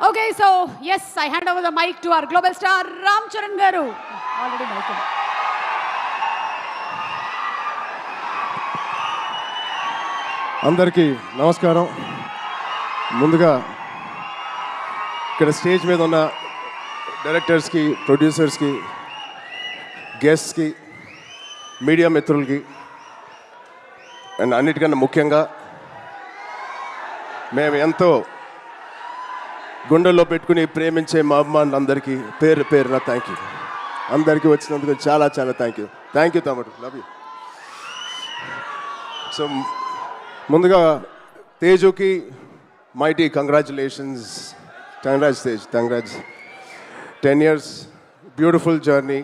Okay, so yes, I hand over the mic to our global star Ram Charan Garu. Already mic. అందరికీ నమస్కారం. ముందుగా ఇక్కడ stage మీద ఉన్న డైరెక్టర్స్కి, ప్రొడ్యూసర్స్కి, గెస్ట్స్కి, మీడియా మిత్రులకి అండ్ అన్నిటికన్నా ముఖ్యంగా మేము ఎంతో గుండెల్లో పెట్టుకుని ప్రేమించే మా అభిమానులందరికీ పేరు పేరున థ్యాంక్ యూ. అందరికీ వచ్చినందుకు చాలా చాలా థ్యాంక్ యూ తమ్ముడు, లవ్ యూ. సో ముందుగా తేజుకి mighty congratulations. Congrats Tej, congrats. 10 years beautiful journey.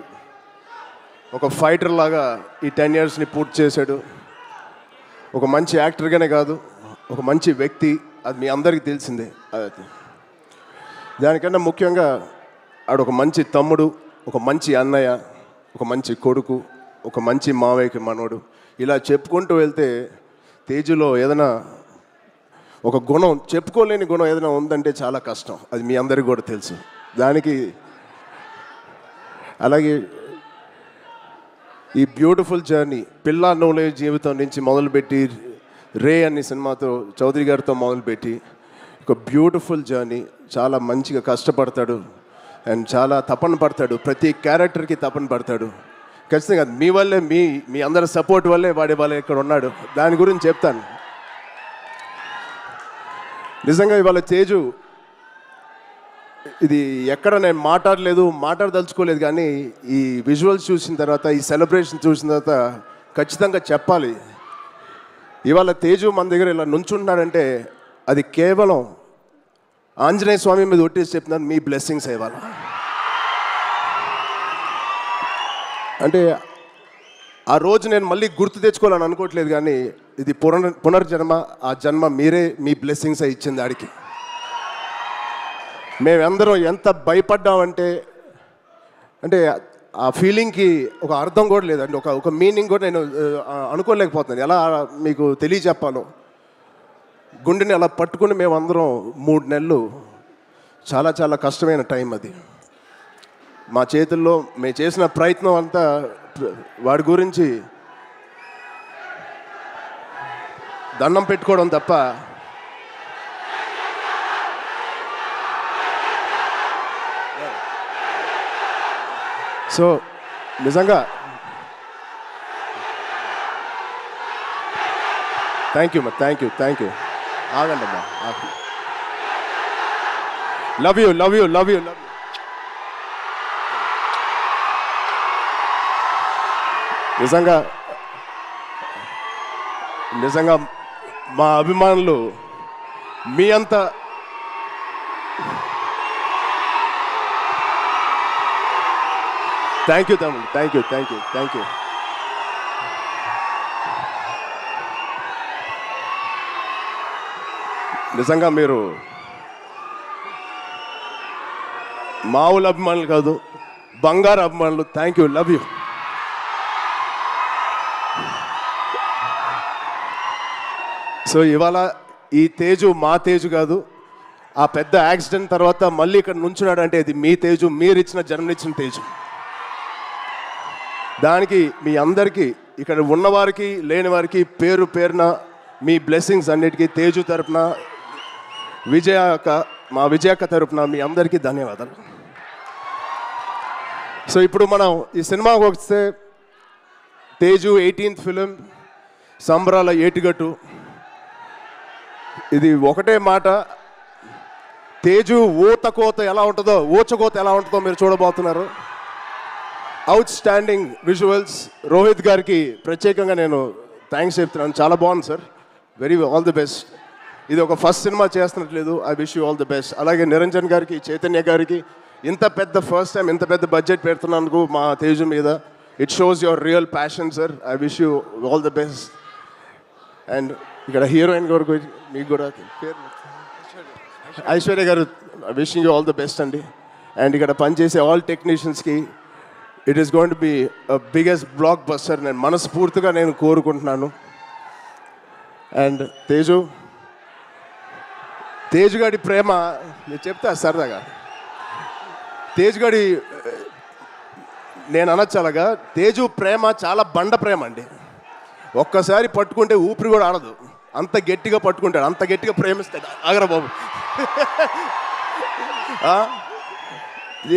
ఒక ఫైటర్ లాగా ఈ 10 yearsని పూర్తి చేశాడు. ఒక మంచి యాక్టర్గానే కాదు, ఒక మంచి వ్యక్తి, అది మీ అందరికీ తెలిసిందే. దానికన్నా ముఖ్యంగా ఆడు ఒక మంచి తమ్ముడు, ఒక మంచి అన్నయ్య, ఒక మంచి కొడుకు, ఒక మంచి మావయ్యకి మనోడు. ఇలా చెప్పుకుంటూ వెళ్తే తేజులో ఏదైనా ఒక గుణం, చెప్పుకోలేని గుణం ఏదైనా ఉందంటే చాలా కష్టం. అది మీ అందరికీ కూడా తెలుసు. దానికి అలాగే ఈ బ్యూటిఫుల్ జర్నీ పిల్లా నోలే జీవితం నుంచి మొదలుపెట్టి రే అనే సినిమాతో చౌదరి గారితో మొదలుపెట్టి ఒక బ్యూటిఫుల్ జర్నీ. చాలా మంచిగా కష్టపడతాడు అండ్ చాలా తపన పడతాడు. ప్రతి క్యారెక్టర్కి తపన పడతాడు. ఖచ్చితంగా మీ వల్లే, మీ అందరి సపోర్ట్ వల్లే వాడి వాళ్ళే ఇక్కడ ఉన్నాడు. దాని గురించి చెప్తాను. నిజంగా ఇవాళ తేజు ఇది ఎక్కడ నేను మాట్లాడదలుచుకోలేదు, కానీ ఈ విజువల్స్ చూసిన తర్వాత, ఈ సెలబ్రేషన్ చూసిన తర్వాత ఖచ్చితంగా చెప్పాలి. ఇవాళ తేజు మన దగ్గర ఇలా నుంచుంటున్నాడంటే అది కేవలం ఆంజనేయ స్వామి మీద ఒట్టేసి చెప్తున్నాను, మీ బ్లెస్సింగ్స్ ఇవ్వాలి. అంటే ఆ రోజు నేను మళ్ళీ గుర్తు తెచ్చుకోవాలని అనుకోవట్లేదు, కానీ ఇది పునర్జన్మ. ఆ జన్మ మీరే, మీ బ్లెస్సింగ్స్ ఇచ్చింది ఆడికి. మేమందరం ఎంత భయపడ్డామంటే, అంటే ఆ ఫీలింగ్కి ఒక అర్థం కూడా లేదండి, ఒక మీనింగ్ కూడా నేను అనుకోలేకపోతున్నాను. ఎలా మీకు తెలియచెప్పాలో. గుండెని అలా పట్టుకుని మేమందరం 3 నెలలు చాలా చాలా కష్టమైన టైం అది. మా చేతుల్లో మేము చేసిన ప్రయత్నం అంతా వాడి గురించి దండం పెట్టుకోవడం తప్ప సో నిజంగా థ్యాంక్ యూ. ఆగండి అమ్మా. Love you. నిజంగా మా అభిమానులు మీ అంత థ్యాంక్ యూ తమ్ముడు, థ్యాంక్ యూ. నిజంగా మీరు మామూలు అభిమానులు కాదు, బంగారు అభిమానులు. Thank you, love you. So ఇవాళ ఈ తేజు మా తేజు కాదు. ఆ పెద్ద యాక్సిడెంట్ తర్వాత మళ్ళీ ఇక్కడ నుంచున్నాడు అంటే ఇది మీ తేజు, మీరిచ్చిన జన్మనిచ్చిన తేజు. దానికి మీ అందరికీ, ఇక్కడ ఉన్నవారికి లేని వారికి పేరు పేరున మీ బ్లెస్సింగ్స్ అన్నిటికీ తేజు తరపున, మా విజయక్క తరపున మీ అందరికీ ధన్యవాదాలు. సో ఇప్పుడు మనం ఈ సినిమాకి వస్తే తేజు 18th ఫిలిం, సంబరాల ఏటిగట్టు. ఇది ఒకటే మాట, తేజు ఊచకోత ఎలా ఉంటుందో మీరు చూడబోతున్నారు. Out standing visuals. రోహిత్ గారికి ప్రత్యేకంగా నేను థ్యాంక్స్ చెప్తున్నాను. చాలా బాగుంది సార్, ఆల్ ది బెస్ట్. ఇది ఒక ఫస్ట్ సినిమా చేస్తున్నట్లేదు. I wish you all the best. అలాగే నిరంజన్ గారికి, చైతన్య గారికి ఇంత పెద్ద ఫస్ట్ టైం ఇంత పెద్ద బడ్జెట్ పెడుతున్నందుకు మా తేజు మీద, it shows your real passion sir. I wish you all the best. And ఇక్కడ హీరోయిన్ గారు మీకు కూడా Aishwarya garu, wishing you all the best అండి. అండ్ ఇక్కడ పనిచేసే ఆల్ టెక్నీషియన్స్కి it is going to be biggest blockbuster నేను మనస్ఫూర్తిగా కోరుకుంటున్నాను. అండ్ తేజ్ గాడి ప్రేమ నేను చెప్తా సరదాగా. తేజ్ గాడి నేను అనొచ్చు అలాగా, తేజు ప్రేమ చాలా బండ ప్రేమ అండి. ఒక్కసారి పట్టుకుంటే ఊపిరి కూడా ఆడదు, అంత గట్టిగా పట్టుకుంటాడు, అంత గట్టిగా ప్రేమిస్తాడు. ఆగరా బాబు.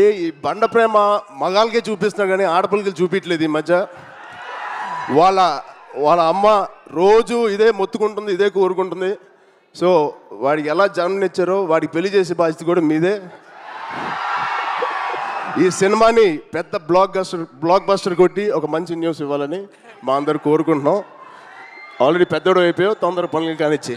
ఈ బండ ప్రేమ మగాళ్ళకే చూపిస్తున్నాడు కానీ ఆడపిల్లకి చూపించలేదు ఈ మధ్య. వాళ్ళ అమ్మ రోజు ఇదే మొత్తుకుంటుంది, ఇదే కోరుకుంటుంది. సో వాడికి ఎలా జన్మనిచ్చారో వాడికి పెళ్లి చేసే బాధ్యత కూడా మీదే. ఈ సినిమాని పెద్ద బ్లాక్ బస్టర్ కొట్టి ఒక మంచి న్యూస్ ఇవ్వాలని మా అందరు కోరుకుంటున్నాం. ఆల్రెడీ పెద్దోడు అయిపోయావు, తొందర పనులు కానిచ్చి.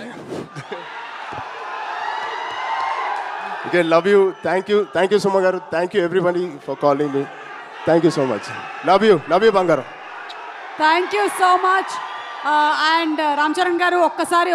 Okay, love you, thank you Suma garu, thank you everybody for calling me. Thank you so much. Love you బంగారం. Thank you so much. And Ram Charan garu ఒక్కసారి